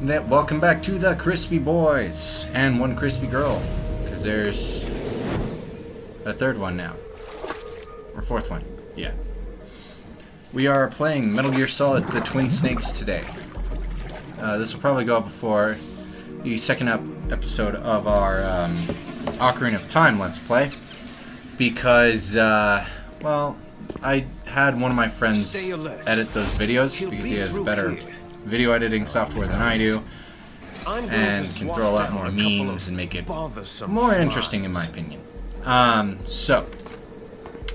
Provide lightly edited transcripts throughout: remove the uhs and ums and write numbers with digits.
Welcome back to the Crispy Boys and one Crispy Girl, because there's a third one now, or fourth one. Yeah, we are playing Metal Gear Solid: The Twin Snakes today. This will probably go up before the second episode of our Ocarina of Time Let's Play, because well, I had one of my friends edit those videos because he has better video editing software than I do, and can throw a lot more memes and make it more interesting in my opinion. So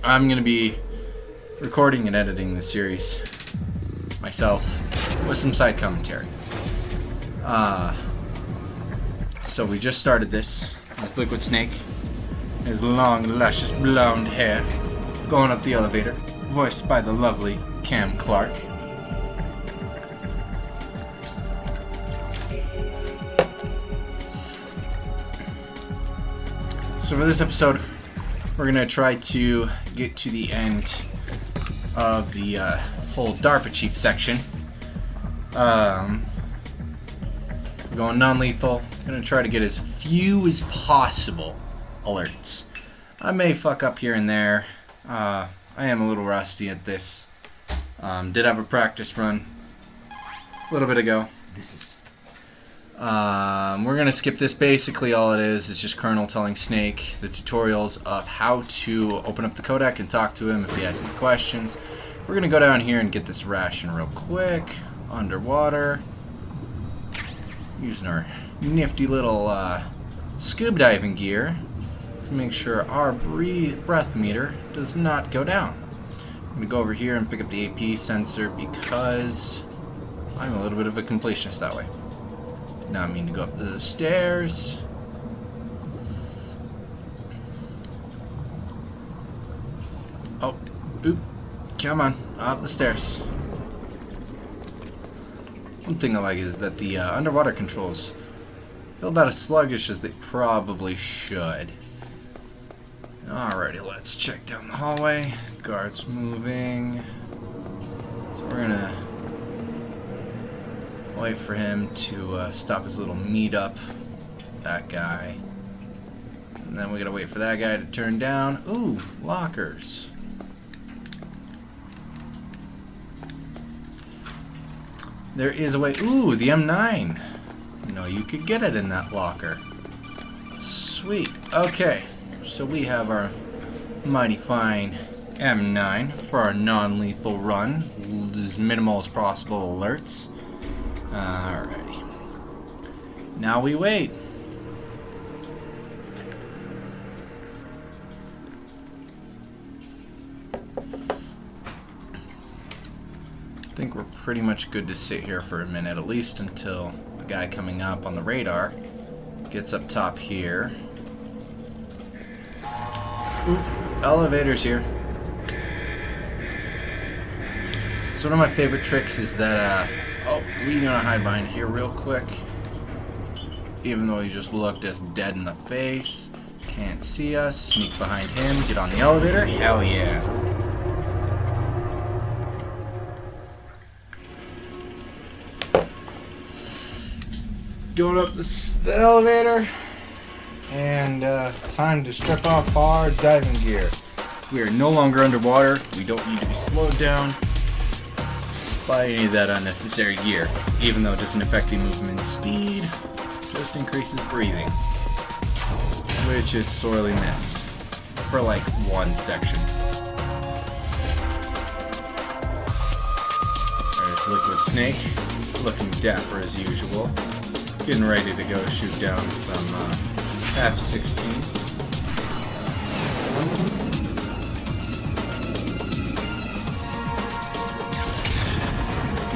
I'm gonna be recording and editing the series myself with some side commentary. So we just started this with Liquid Snake, his long, luscious blonde hair, going up the elevator, voiced by the lovely Cam Clark. So for this episode, we're going to try to get to the end of the whole DARPA Chief section. We're going non-lethal. Going to try to get as few as possible alerts. I may fuck up here and there. I am a little rusty at this. Did have a practice run a little bit ago. We're going to skip this. Basically all it is just Colonel telling Snake the tutorials of how to open up the codec and talk to him if he has any questions. We're going to go down here and get this ration real quick. Underwater. Using our nifty little scuba diving gear to make sure our breath meter does not go down. I'm going to go over here and pick up the AP sensor because I'm a little bit of a completionist that way. Now I mean to go up the stairs. Oh, oop, come on, up the stairs. One thing I like is that the underwater controls feel about as sluggish as they probably should. Alrighty, let's check down the hallway. Guards moving. So we're gonna wait for him to stop his little meet-up, that guy. And then we gotta wait for that guy to turn down. Ooh, lockers. There is a way. Ooh, the M9. No, you could get it in that locker. Sweet. Okay, so we have our mighty fine M9 for our non-lethal run. As minimal as possible alerts. Alrighty. Now we wait. I think we're pretty much good to sit here for a minute, at least until the guy coming up on the radar gets up top here. Ooh, elevator's here. So one of my favorite tricks is that oh, we're gonna hide behind here real quick. Even though he just looked us dead in the face. Can't see us. Sneak behind him. Get on the elevator. Hell yeah. Going up the elevator. And time to strip off our diving gear. We are no longer underwater. We don't need to be slowed down by any of that unnecessary gear, even though it doesn't affect the movement speed, just increases breathing, which is sorely missed for like one section. There's Liquid Snake, looking dapper as usual, getting ready to go shoot down some F-16s.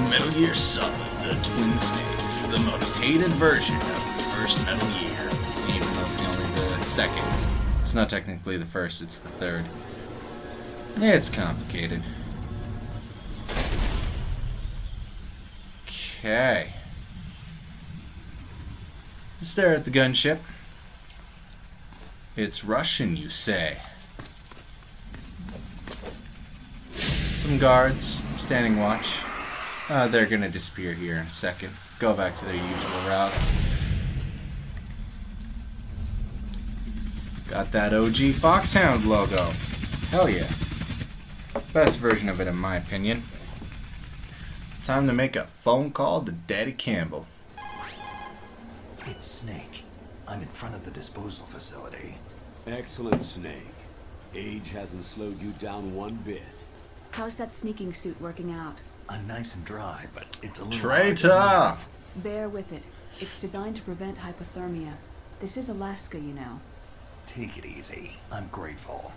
Metal Gear Solid: The Twin Snakes, the most hated version of the first Metal Gear, even though it's only the second. It's not technically the first, it's the third. It's complicated. Okay. Stare at the gunship. It's Russian, you say? Some guards standing watch. They're gonna disappear here in a second. Go back to their usual routes. Got that OG Foxhound logo. Hell yeah. Best version of it in my opinion. Time to make a phone call to Daddy Campbell. It's Snake. I'm in front of the disposal facility. Excellent, Snake. Age hasn't slowed you down one bit. How's that sneaking suit working out? I'm nice and dry, but it's a little Traitor! Bear with it. It's designed to prevent hypothermia. This is Alaska, you know. Take it easy. I'm grateful.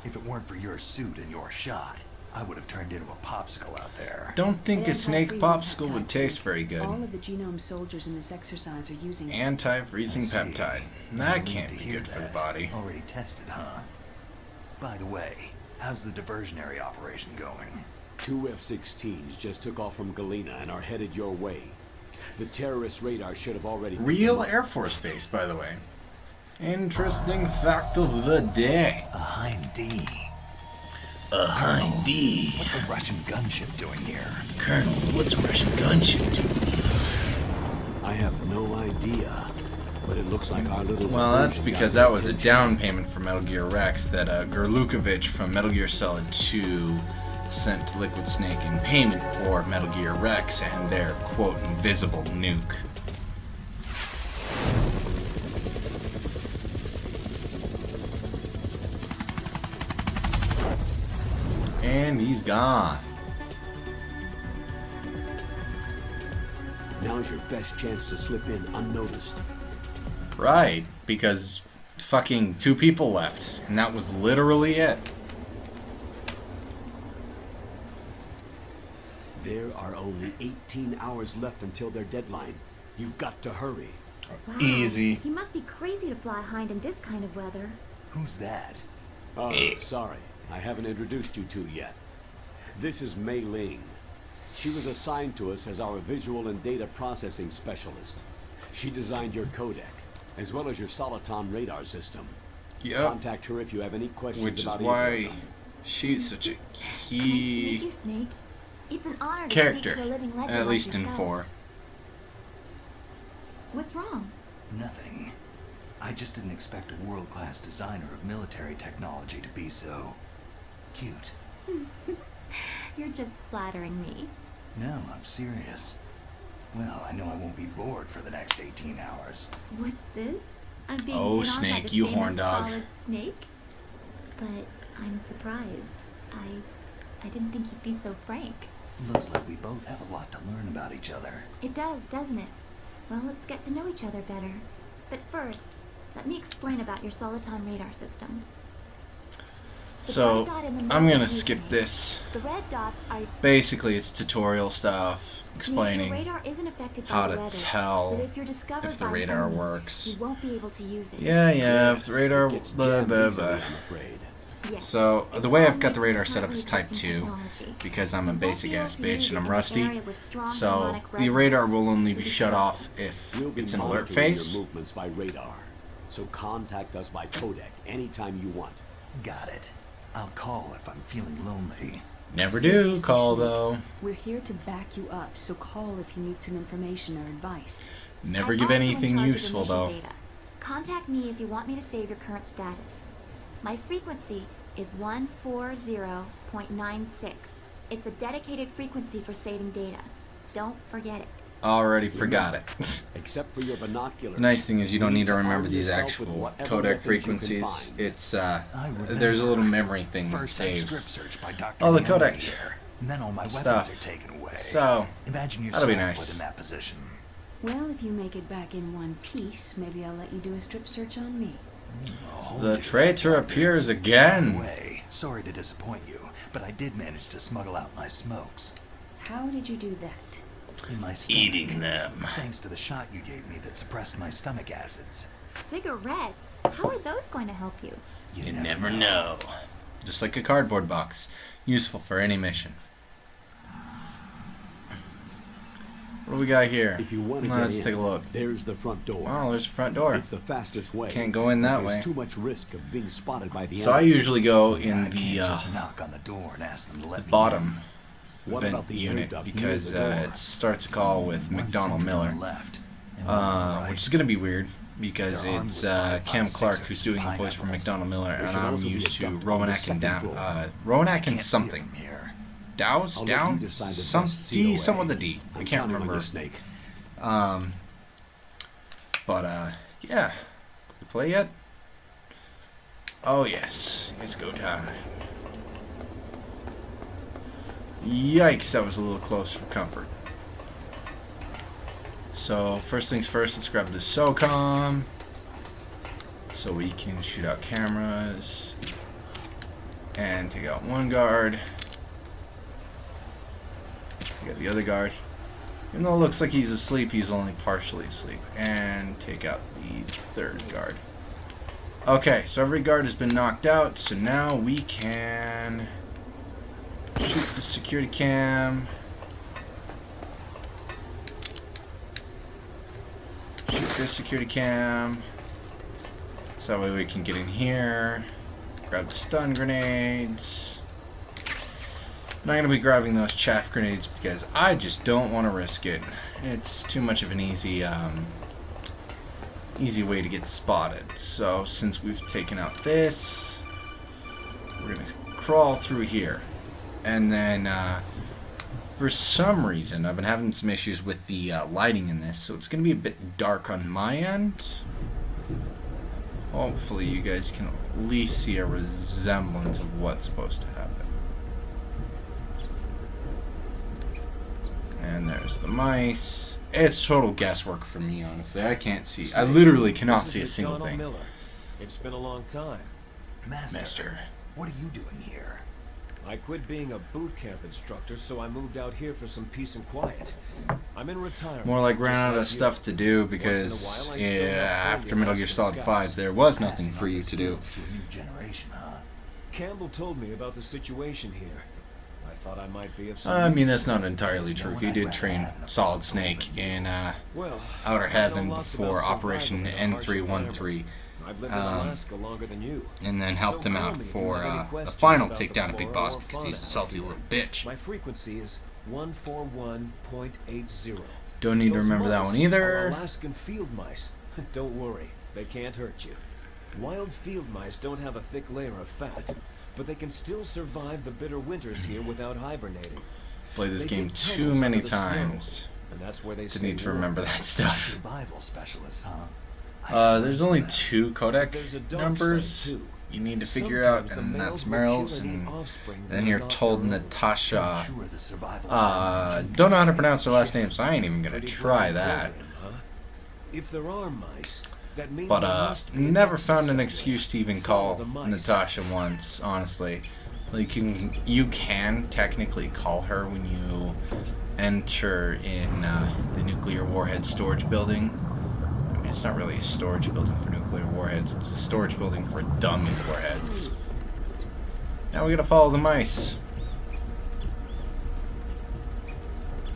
If it weren't for your suit and your shot, I would have turned into a popsicle out there. Don't think a snake Anti-freezing popsicle would peptide taste suit. very good. All of the genome soldiers in this exercise are using it. Anti-freezing I see. peptide. No That need can't to be hear good for the that. body. Already tested, huh? By the way, how's the diversionary operation going? 2 F-16s just took off from Galena and are headed your way. The terrorist radar should have already... Real Air Force Base, by the way. Interesting fact of the day. A Hind D. A Hind D. What's a Russian gunship doing here? Colonel, what's a Russian gunship doing? I have no idea, but it looks like our little... Well, that's diversion because got that was a attention. down payment for Metal Gear Rex that Gerlukovich from Metal Gear Solid 2 sent to Liquid Snake in payment for Metal Gear Rex and their, quote, invisible nuke. And he's gone. Now's your best chance to slip in unnoticed. Right, because fucking 2 people left, and that was literally it. There are only 18 hours left until their deadline. You've got to hurry. Wow, Easy. He must be crazy to fly Hind in this kind of weather. Who's that? Oh, sorry. I haven't introduced you to yet. This is Mei Ling. She was assigned to us as our visual and data processing specialist. She designed your codec, as well as your Soliton radar system. Yep. Contact her if you have any questions Which is about why either of them. she's such a Nice to meet key you, Snake. It's an honor to character, speak to a living legend at like least in yourself. 4. What's wrong? Nothing. I just didn't expect a world-class designer of military technology to be so... cute. You're just flattering me. No, I'm serious. Well, I know I won't be bored for the next 18 hours. What's this? I'm being Oh, hit on by Snake, the you famous horn dog. Solid Snake? But I'm surprised. I didn't think you'd be so frank. Looks like we both have a lot to learn about each other. It does, doesn't it? Well, let's get to know each other better. But first, let me explain about your Soliton radar system. The So, bright dot in the I'm middle gonna is skip Snake. this. The red dots are Basically, it's tutorial stuff Snake, explaining your radar isn't affected by how the to weather, tell but if you're discovered if the by radar enemy, works. you won't be able to use it. Yeah, if the radar... It gets Blah, jammed blah, easily, blah. I'm afraid. Yes. So, It's the way all I've got made the with radar set up currently is Type testing 2, technology. because I'm a You won't be basic able ass to use bitch and it I'm in an rusty. area with strong So, harmonic the radar resonance. will only So be be shut careful. off if We'll be it's an alert monitoring phase. your movements by radar. So contact us by codec anytime you want. Got it. I'll call if I'm feeling lonely. Never do Seriously, call, Snake. though. We're here to back you up, so call if you need some information or advice. Never I'm give also in anything charge of useful, mission though. data. Contact me if you want me to save your current status. My frequency is 140.96. It's a dedicated frequency for saving data. Don't forget it. Already forgot it. Except for your binoculars. Nice thing is you don't need to arm remember these yourself with actual whatever codec weapons you can frequencies. find. It's, I remember. there's a little memory thing that First I strip saves. search by Dr. Oh, the Henry codec here, and then all my weapons stuff. are taken away. So, Imagine that'll yourself be nice. put in that position. Well, if you make it back in one piece, maybe I'll let you do a strip search on me. Hold the it. traitor appears By the again. way, sorry to disappoint you, but I did manage to smuggle out my smokes. How did you do that? In my stomach. Eating them. Thanks to the shot you gave me that suppressed my stomach acids. Cigarettes? How are those going to help you? You never know. Just like a cardboard box. Useful for any mission. What do we got here? If you want to Let's get take in, a look. there's the front door. Oh, there's the front door. It's the fastest way. Can't go in that but there's way. too much risk of being spotted by the So I enemy. usually go I in can't the just knock on the door and ask them to let me bottom. What vent about the unit air duct near because the door? it starts a call with McDonald Miller, left, and one on the right. which is going to be weird because They're armed it's with 5.56 Cam Clark who's doing the voice for pineapples. McDonald Miller, There and should I'm also be a used to duct on the Rowan second floor. Rowan Can't Atkins see it something. from here. Dow's I'll let down? you decide the Some best D, COA. some with a D. I I'm can't counting on remember. you, Snake. But yeah. We play yet? Oh yes. It's go time. Yikes, that was a little close for comfort. So first things first, let's grab the SOCOM so we can shoot out cameras and take out one guard. Take out the other guard. Even though it looks like he's asleep, he's only partially asleep. And take out the third guard. Okay, so every guard has been knocked out, so now we can shoot the security cam. Shoot this security cam. So that way we can get in here. Grab the stun grenades. I'm not going to be grabbing those chaff grenades because I just don't want to risk it. It's too much of an easy way to get spotted. So since we've taken out this, we're going to crawl through here. And then for some reason I've been having some issues with the lighting in this, so it's going to be a bit dark on my end. Hopefully you guys can at least see a resemblance of what's supposed to happen. And there's the mice. It's total guesswork for me, honestly. I can't see. I literally cannot see a single thing. Miller. It's been a long time. Master, what are you doing here? I quit being a boot camp instructor, so I moved out here for some peace and quiet. I'm in retirement. More like ran just out of you. stuff to do Once in a because while, I still have after plenty Metal of Gear muscle Solid scouts. 5 there was nothing Passing for on you the to do. skills to a new generation, huh? Campbell told me about the situation here. I thought I might be of some I mean, use. that's not entirely true. He did train Solid Snake in Well, Outer I know Heaven lots before about Operation survival in a harsh N313, environment. I've lived in Alaska longer than you. and then helped So him call out me if you for have any the questions final about the takedown of Big flora Boss or because he's a fauna salty out little here. bitch. My frequency is 141.80. Don't need to Those remember that mice one are either. Alaskan field mice. Don't worry, they can't hurt you. Wild field mice don't have a thick layer of fat, but they can still survive the bitter winters here without hibernating. Played this They game dig too tunnels many under the snow, times and that's where they to stay need to warm. remember that stuff. Survival specialist, huh? There's only 2 codec There's a dark numbers side, too. you need to figure out, Sometimes the and males that's will Meryl's, kill any and offspring that then are you're not told their own. Natasha. Sure the survival Don't know how to pronounce her last name, so I ain't even gonna Pretty try grand that. program, huh? If there are mice, that means But there must be a never nexus found an somewhere. excuse to even Follow call the mice. Natasha once, honestly. Like you can technically call her when you enter in the nuclear warhead storage building. I mean, it's not really a storage building for nuclear warheads, it's a storage building for dummy warheads. Now we gotta follow the mice.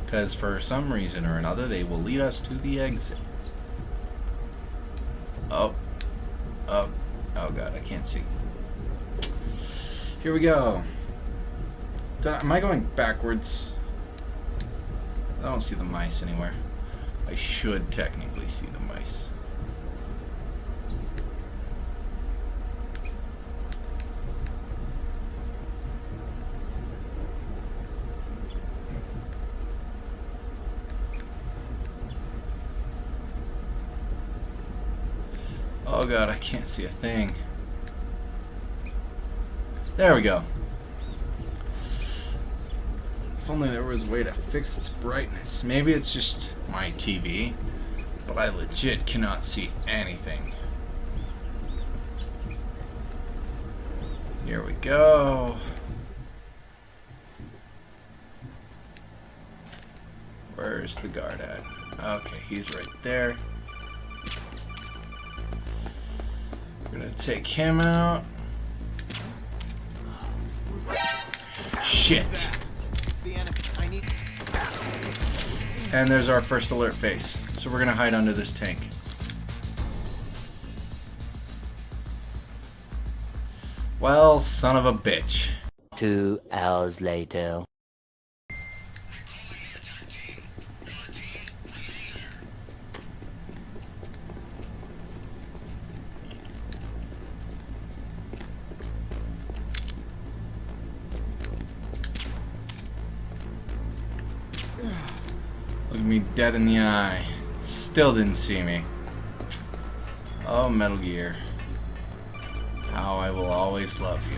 Because for some reason or another, they will lead us to the exit. Oh god, I can't see. Here we go. Am I going backwards? I don't see the mice anywhere. I should technically see the mice. Oh god, I can't see a thing. There we go. If only there was a way to fix this brightness. Maybe it's just my TV, but I legit cannot see anything. Here we go. Where's the guard at? Okay, he's right there. We're gonna take him out. Shit. And there's our first alert face. So we're gonna hide under this tank. Well, son of a bitch. 2 hours later. Looking me dead in the eye. Still didn't see me. Oh, Metal Gear. How I will always love you.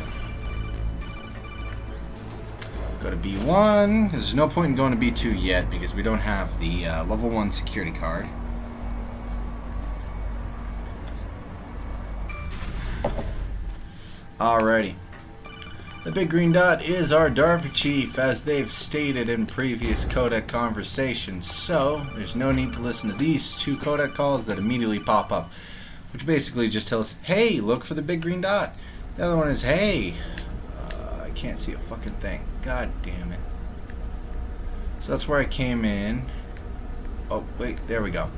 Go to B1. There's no point in going to B2 yet because we don't have the level 1 security card. Alrighty. The big green dot is our DARPA chief, as they've stated in previous codec conversations, so there's no need to listen to these two codec calls that immediately pop up, which basically just tell us, hey, look for the big green dot. The other one is, hey, I can't see a fucking thing. God damn it. So that's where I came in. Oh, wait, there we go.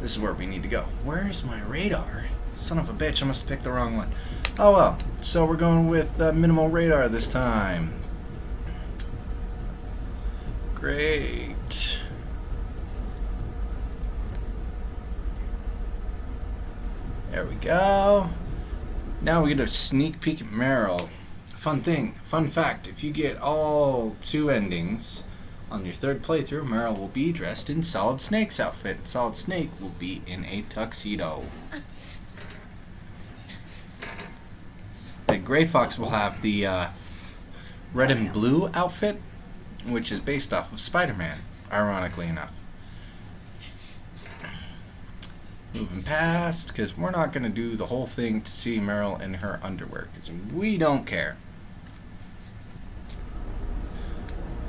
This is where we need to go. Where is my radar? Son of a bitch, I must have picked the wrong one. Oh well, so we're going with minimal radar this time. Great. There we go. Now we get a sneak peek at Meryl. Fun fact, if you get all 2 endings on your 3rd playthrough, Meryl will be dressed in Solid Snake's outfit. Solid Snake will be in a tuxedo. And Gray Fox will have the red and blue outfit, which is based off of Spider-Man, ironically enough. Moving past, because we're not going to do the whole thing to see Meryl in her underwear, because we don't care.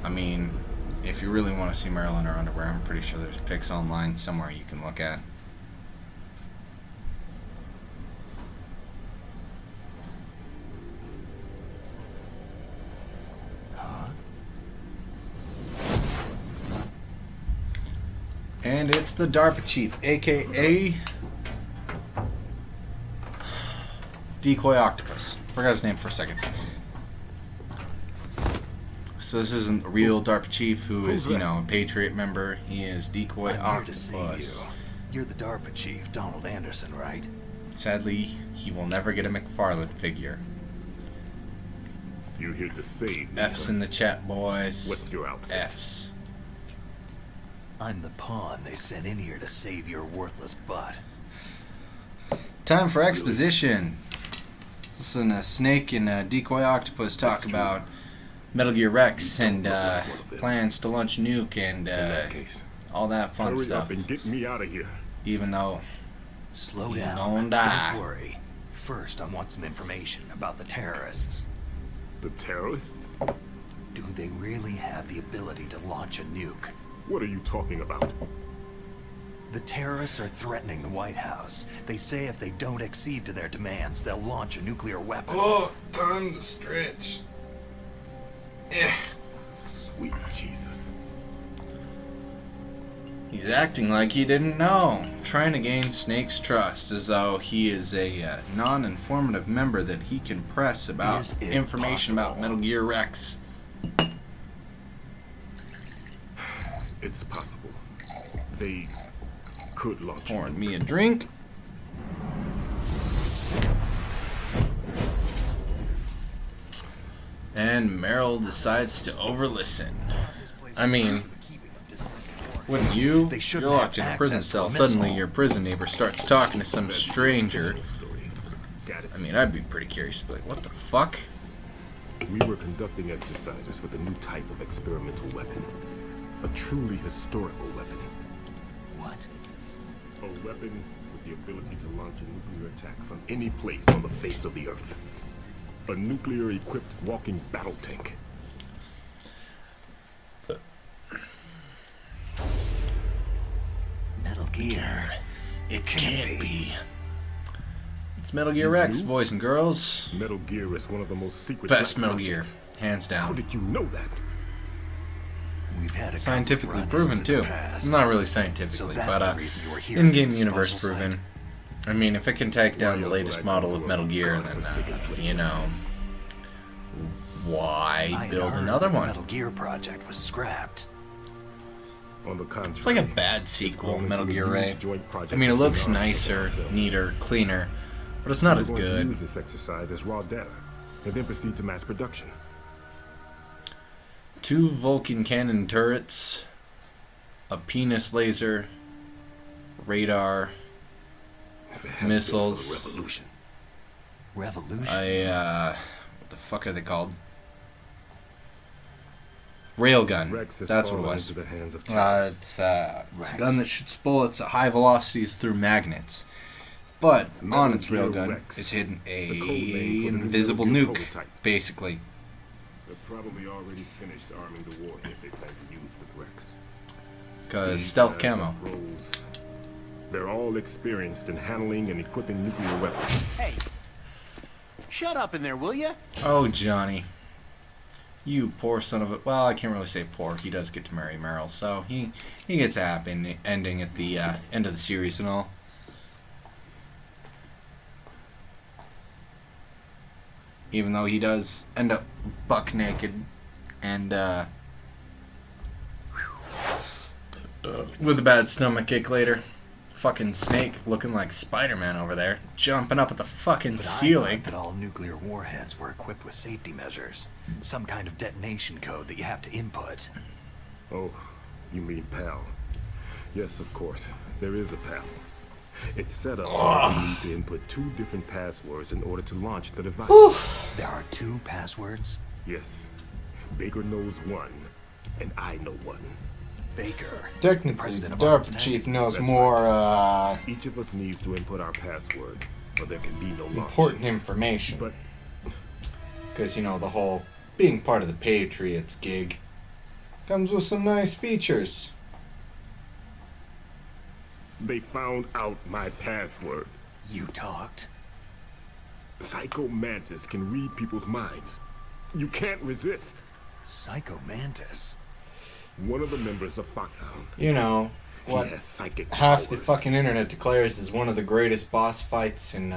I mean, if you really want to see Meryl in her underwear, I'm pretty sure there's pics online somewhere you can look at. And it's the DARPA chief, aka Decoy Octopus. Forgot his name for a second. So this isn't a real DARPA chief who is, you know, a Patriot member. He is Decoy I'm here to see Octopus. you. You're the DARPA chief, Donald Anderson, right? Sadly, he will never get a McFarlane figure. You're here to save me. F's in the chat, boys. What's your outfit? F's. I'm the pawn they sent in here to save your worthless butt. Time for exposition. Listen, Snake and Decoy Octopus talk about Metal Gear Rex and plans to launch nuke and all that fun Hurry stuff. up and get me out of here. Even though Slow You down. gonna die. Don't worry. First, I want some information about the terrorists. The terrorists? Do they really have the ability to launch a nuke? What are you talking about? The terrorists are threatening the White House. They say if they don't accede to their demands, they'll launch a nuclear weapon. oh, time to stretch. Sweet Jesus. He's acting like he didn't know, trying to gain Snake's trust as though he is a non-informative member that he can press about Is it information about possible? Metal Gear Rex. It's possible. They could launch. Pouring me a drink. And Meryl decides to overlisten. I mean, wouldn't you? They shouldn't You're locked have in a prison access to cell. a Suddenly missile. your prison neighbor starts talking to some stranger. Got it. I mean, I'd be pretty curious to be like, what the fuck? We were conducting exercises with a new type of experimental weapon. A truly historical weapon. What? A weapon with the ability to launch a nuclear attack from any place on the face of the Earth. A nuclear-equipped walking battle tank. Metal Gear. It can't be. It's Metal Gear Rex, boys and girls. Metal Gear is one of the most secret Best black Metal Gear, projects. hands How down. did you know that? We've had a Scientifically couple proven run-ins in too. the past. Not really So scientifically, that's but the reason you were here in-game at this universe disposal proven. site. I mean, if it can take down the Why else latest would I model go of to Metal a Gear, godforsaken then place you like know, this? why I build heard another that the one? Metal Gear project was scrapped. On the contrary, It's like a bad sequel, grown Metal into a Gear huge Ray. joint project I mean, it between looks ours and nicer, ourselves. neater, cleaner, but it's not We're as going to good. use this exercise as raw data, and then proceed to mass production. 2 Vulcan cannon turrets. a penis laser, radar, If it hadn't been missiles. for the revolution. Revolution? What the fuck are they called? Railgun. Rex has That's what it fallen was. into the hands of terrorists. It's a Rex. gun that shoots bullets at high velocities through magnets. But Metal on its Gear railgun Rex, is hidden a the code name for the new invisible Metal Gear nuke, prototype. basically. They're probably already finished arming the warhead they plan to use with Rex. Because These stealth guys camo. are pros. They're all experienced in handling and equipping nuclear weapons. Hey, shut up in there, will ya? Oh, Johnny. You poor son of a... Well, I can't really say poor. He does get to marry Meryl, so he gets a happy ending at the end of the series and all. Even though he does end up buck naked and with a bad stomach ache later. Fucking Snake looking like Spider-Man over there, jumping up at the fucking But ceiling. I thought that all nuclear warheads were equipped with safety measures. Some kind of detonation code that you have to input. Oh, you mean PAL. Yes, of course. There is a PAL. It's set up so you need to input 2 different passwords in order to launch the device. There are 2 passwords? Yes. Baker knows one, and I know one. Baker. Technically, the President of Arms DARPA Tech. chief knows That's more Each of us needs to input our password, or there can be no launch. important information. But Because, you know, the whole being part of the Patriots gig comes with some nice features. they found out my password. You talked? Psycho Mantis can read people's minds. You can't resist. Psycho Mantis. One of the members of Foxhound. You know, He what has psychic half the powers. fucking internet declares is one of the greatest boss fights in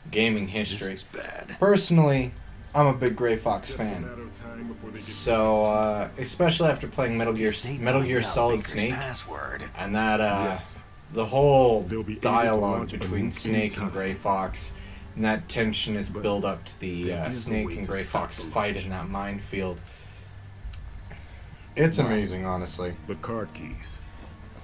gaming history. This is bad. Personally, I'm a big Gray Fox Just a fan. matter of time before they get So, especially after playing Metal Gear They found out Solid Baker's Snake, password. and that Yes. the whole They'll be able to dialogue launch a between nuke Snake and anytime. Gray Fox, and that tension is But built up to the there is a Snake way and to Gray stop Fox the fight launch. in that minefield. It's amazing, honestly. The card keys.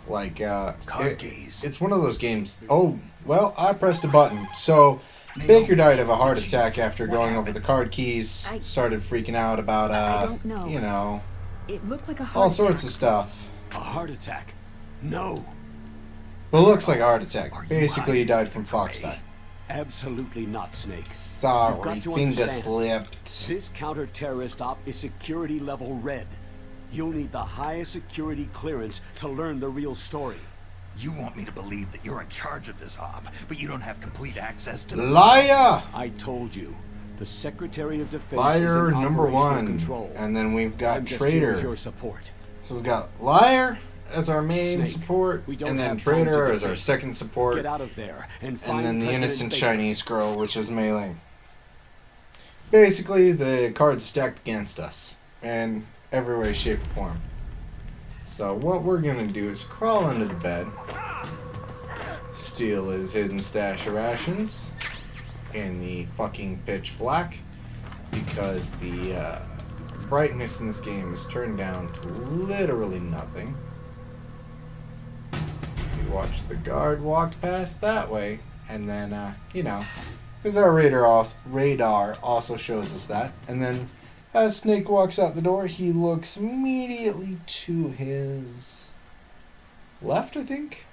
Like, Card keys. it's one of those games. Oh, well, I pressed a button. So, Baker died of a heart attack after going over the card keys. I- Started freaking out about, I don't know. you know, It looked like a heart all sorts attack. of stuff. A heart attack? No, Well, it looks like a heart attack. Are you Basically, he hiding died from something fox from me? die. absolutely not, Snake. Sorry, You've got to finger understand. slipped. This counter-terrorist op is security level red. You'll need the highest security clearance to learn the real story. You want me to believe that you're in charge of this op, but you don't have complete access to the... Liar! I told you, the Secretary of Defense is Liar in number operational one. control. And then we've got I'm just here as traitor. your support. So we've got liar as our main Snake, support, we don't and then have time to traitor as our debate. second support, Get out of there and find and then the President innocent Baker. Chinese girl, which is Mei Ling. Basically, the cards stacked against us in every way, shape, or form. So what we're gonna do is crawl under the bed, steal his hidden stash of rations in the fucking pitch black, because the brightness in this game is turned down to literally nothing. We watch the guard walk past that way, and then, you know, because our radar also shows us that. And then, as Snake walks out the door, he looks immediately to his left, I think.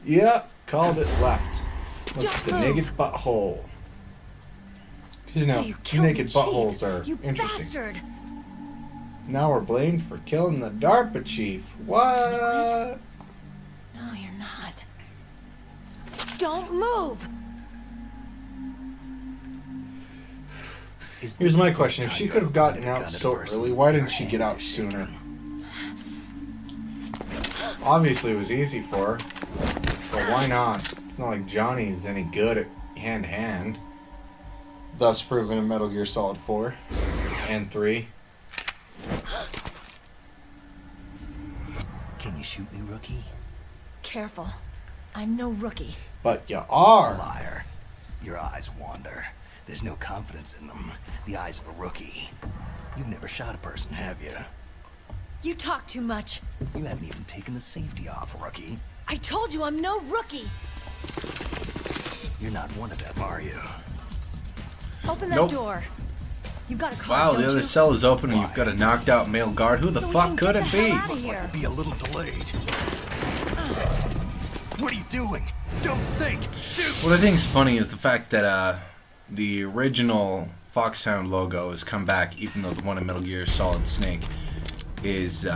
Yep, called it left. Look at the Don't naked move. butthole. 'Cause, you know, So you killed the naked chief, buttholes are you interesting. bastard! Now we're blamed for killing the DARPA chief. What? No, you're not. Don't move! Is Here's this my the question. If first she time could you have ever gotten pointed a gun out at a so person early, why with didn't your she get hands out sooner? shaking? Obviously, it was easy for her. But why not? It's not like Johnny's any good at hand-to-hand. Thus proven in Metal Gear Solid 4 and 3. Can you shoot me, rookie? Careful. I'm no rookie. But you are. Liar. Your eyes wander. There's no confidence in them. The eyes of a rookie. You've never shot a person, have you? You talk too much. You haven't even taken the safety off, rookie. I told you I'm no rookie. You're not one of them, are you? Open that Nope. door. You got a car, Wow, don't the other you? cell is open and you've got a knocked out male guard. Who the So we fuck can could get it the be? hell outta Looks like here. to be a little delayed. What are you doing? Don't think! Shoot! What I think is funny is the fact that the original Foxhound logo has come back, even though the one in Metal Gear Solid Snake is.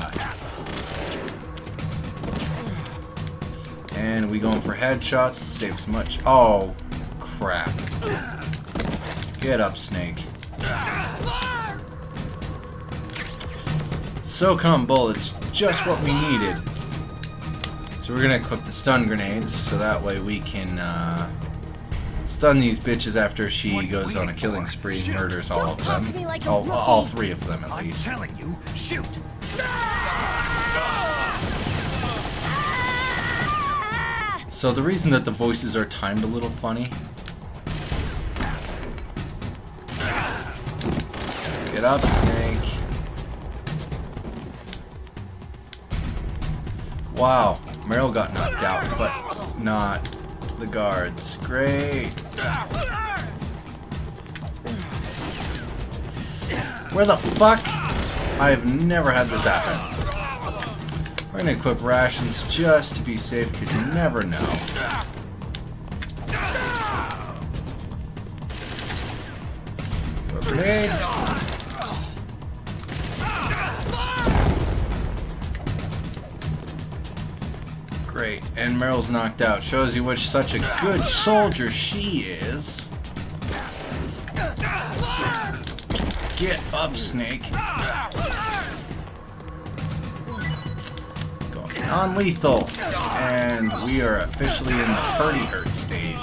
And we going for headshots to save as much. Oh, crap! Get up, Snake. SOCOM bullets, just what we needed. So we're gonna equip the stun grenades, so that way we can stun these bitches after she goes on a killing spree, murders all of talk them. to me like a All rookie. 3 of them at I'm least. telling you, shoot! So the reason that the voices are timed a little funny. Get up, Snake. Wow, Meryl got knocked out, but not the guards. Great. Where the fuck? I've never had this happen. We're gonna equip rations just to be safe, because you never know. Grenade. Great, and Meryl's knocked out. Shows you which such a good soldier she is. Get up, Snake. Going non-lethal. And we are officially in the hurdy-hurt stage.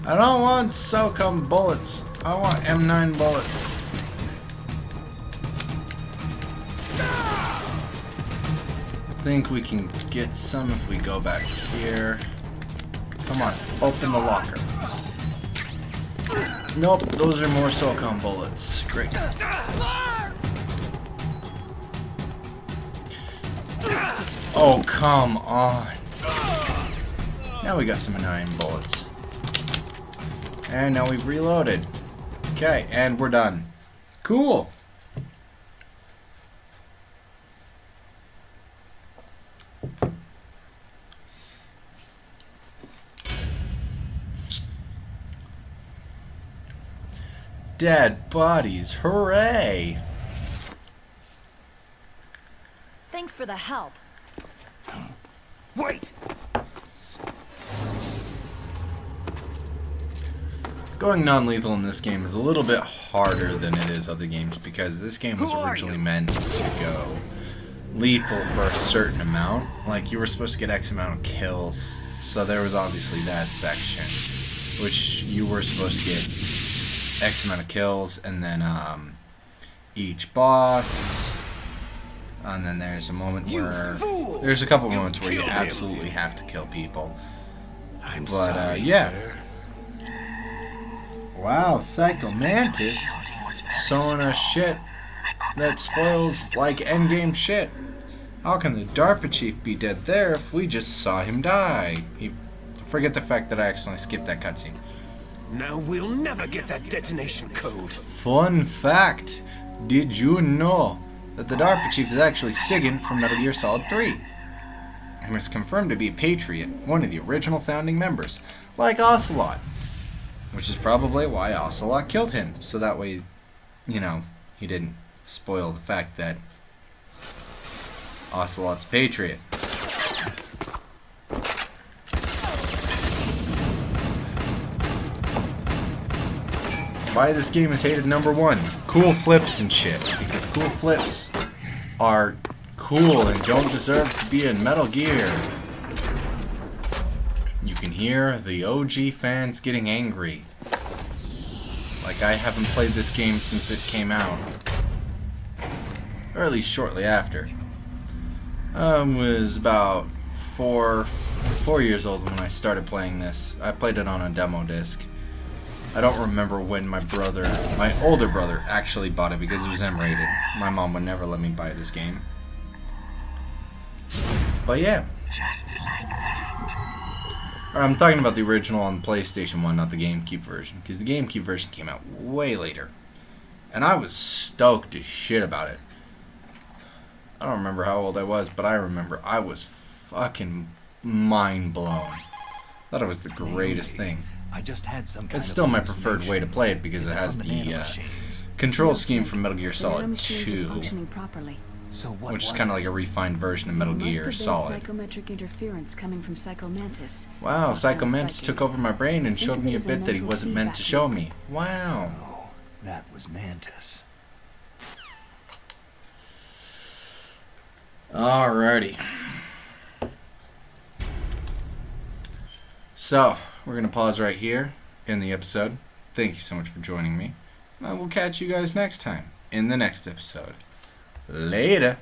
I don't want SOCOM bullets. I want M9 bullets. I think we can get some if we go back here. Come on, open the locker. Nope, those are more SOCOM bullets. Great. Oh, come on. Now we got some 9 bullets. And now we've reloaded. Okay, and we're done. Cool. Dead bodies, hooray! Thanks for the help. Wait! Going non-lethal in this game is a little bit harder than it is other games because this game was originally meant to go lethal for a certain amount. Like, you were supposed to get X amount of kills, so there was obviously that section, which you were supposed to get X amount of kills, and then each boss, and then there's a moment where there's a couple moments where you absolutely have to kill people. But yeah. Wow, Psycho Mantis sewing us shit that spoils like endgame shit. How can the DARPA chief be dead there if we just saw him die? Forget the fact that I accidentally skipped that cutscene. Now we'll never get that detonation code. Fun fact, did you know that the DARPA chief is actually Sigan from Metal Gear Solid 3? And was confirmed to be a Patriot, one of the original founding members, like Ocelot. Which is probably why Ocelot killed him, so that way, you know, he didn't spoil the fact that Ocelot's a Patriot. Why this game is hated #1. Cool flips and shit. Because cool flips are cool and don't deserve to be in Metal Gear. You can hear the OG fans getting angry. Like, I haven't played this game since it came out. Or at least shortly after. Was about four years old when I started playing this. I played it on a demo disc. I don't remember when my older brother, actually bought it because it was M-rated. My mom would never let me buy this game. But yeah. I'm talking about the original on PlayStation 1, not the GameCube version. Because the GameCube version came out way later. And I was stoked as shit about it. I don't remember how old I was, but I remember I was fucking mind blown. Thought it was the greatest thing. I just had some kind It's of still my preferred way to play it because it has the control scheme from Metal Gear Solid 2, functioning properly. So what which is was kind of it? like a refined version of Metal Must Gear have been Solid. psychometric interference coming from Psycho Mantis. Wow, Thoughts Psycho on Mantis psychic. took over my brain and Think showed of me it a as a bit that he mental wasn't meant to feedback show loop. me. Wow. Oh, that was Mantis. Alrighty. So, we're going to pause right here in the episode. Thank you so much for joining me. And I will catch you guys next time in the next episode. Later.